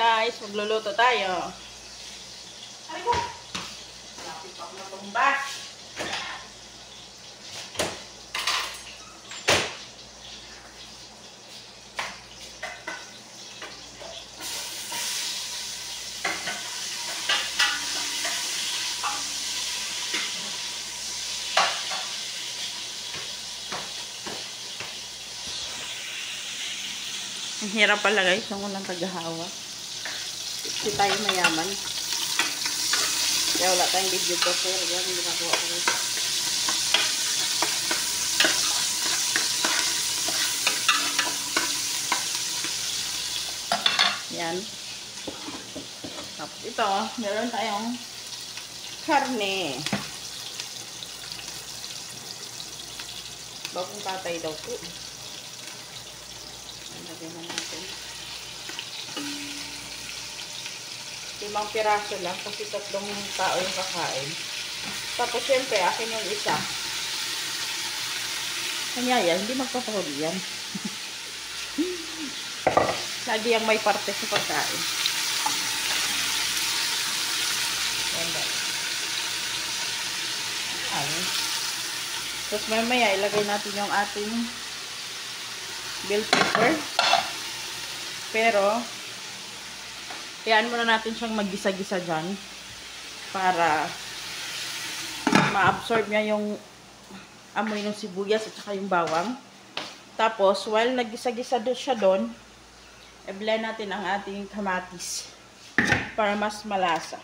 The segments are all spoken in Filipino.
guys, magluluto tayo. Ay ko! Malapit pa ako natumba. Ang hirap pala guys, yung unang tagahawa. Kasi tayo mayaman. Kaya wala tayong video ko. Pero yan, hindi nagawa ko. Yan. Tapos ito, meron tayong karne. Bagong tatay daw po. Lagyan na natin. 5 piraso lang kasi 3 tao yung kakain. Tapos syempre, akin yung isa. Kanya yan, hindi magpapahuli yan. Lagi yung may parte sa pagkain. Ganda. Tapos mamaya ilagay natin yung ating bell pepper. Pero, kayaan muna natin siyang mag-gisa-gisa dyan para ma-absorb niya yung amoy ng sibuyas at saka yung bawang. Tapos, while nag-gisa-gisa siya doon, i-blend natin ang ating kamatis para mas malasa.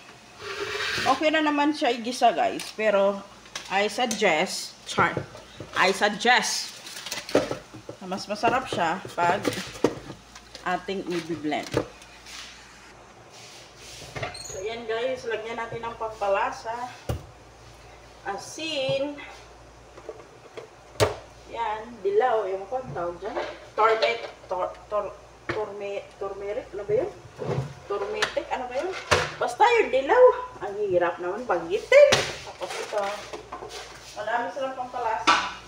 Okay na naman siya i-gisa guys, pero I suggest na mas masarap siya pag ating i-blend. So, yan guys. Lagyan natin ng pampalasa. Asin. Yan. Dilaw. Yung kung tawag dyan. Turmeric. Ano ba yun? Turmeric. Ano ba yun? Basta yung dilaw. Ang hirap naman bagitin. Tapos ito. Marami silang pampalasa.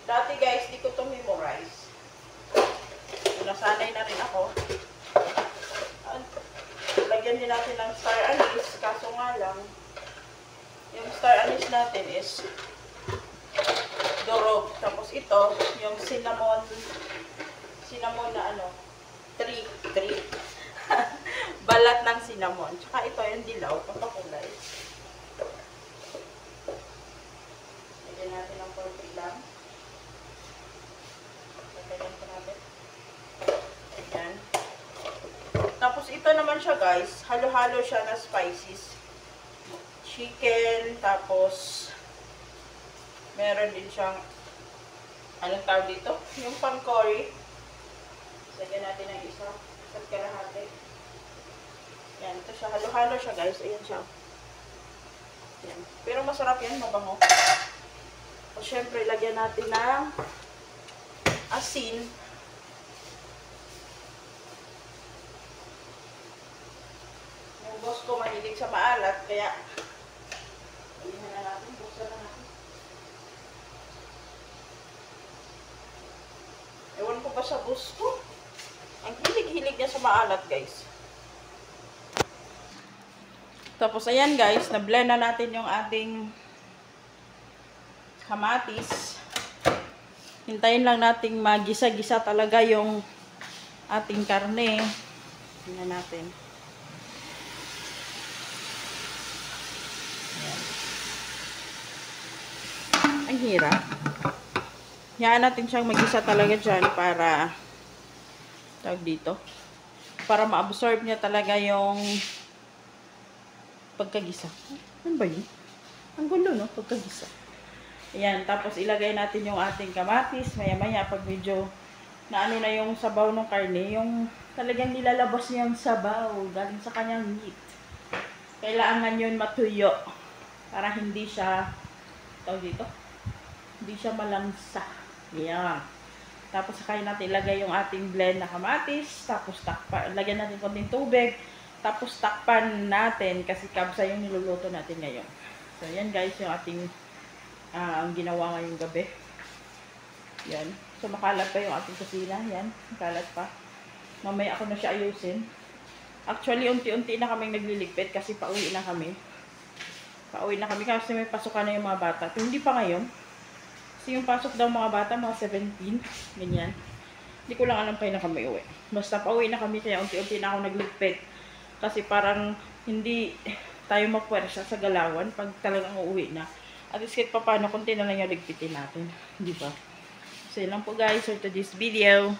Dati guys, di ko ito memorize. Nasanay na rin ako. Lagyan din natin ng star anise. Kaso nga lang, yung star anise natin is durog. Tapos ito, yung cinnamon na ano, tree. Balat ng cinnamon. Tsaka ito, yung dilaw, papakulay. Lagyan natin ng konti lang. Ayan. Tapos ito naman siya guys, halo-halo siya na spices. Chicken, tapos meron din siyang anong tawag dito? Yung pang curry. Lagyan natin ng isa at kalahati. Ayan, ito siya, halo-halo siya guys. Ayan siya. Ayan. Pero masarap yan, mabango. O syempre, lagyan natin ng asin. Yung boss ko mahilig sa maalat, kaya alihan na natin, buksan na natin. Ewan ko ba sa boss ko? Ang hilig-hilig niya sa maalat, guys. Tapos, ayan guys, na-blend na natin yung ating kamatis. Hintayin lang nating magisa-gisa talaga yung ating karne. Tingnan natin. Ayan. Ang hirap. Hayaan natin siyang magisa talaga dyan para tawag dito. Para ma-absorb niya talaga yung pagkagisa. Ano ba yun? Ang gulo, no? Pagkagisa. Ayan, tapos ilagay natin yung ating kamatis. Maya-maya, pag medyo na ano na yung sabaw ng karne, yung talagang nilalabas niya yung sabaw galing sa kanyang meat. Kailangan yun matuyo para hindi siya, tawag dito, hindi siya malansa. Ayan. Tapos sakay natin ilagay yung ating blend na kamatis. Tapos takpan, lagyan natin konting tubig. Tapos takpan natin kasi kabsa yung niluluto natin ngayon. So, yan guys, yung ating ang ginawa ngayong gabi. Yan. So, makalat pa yung ating kusina. Yan, makalat pa. Mamaya ako na siya ayusin. Actually, unti-unti na kaming nagliligpit kasi pauwi na kami. Pauwi na kami kasi may pasukan na yung mga bata. Pero hindi pa ngayon. Kasi yung pasok daw mga bata, mga 17. Ganyan. Hindi ko lang alam kailan kami uwi. Basta pauwi na kami kaya unti-unti na ako nagligpit. Kasi parang hindi tayo magpuwersa sa galawan pag talagang uuwi na. At least kahit pa paano, kunti na lang yung ligpitin natin. Di ba? So yun lang po guys for today's video.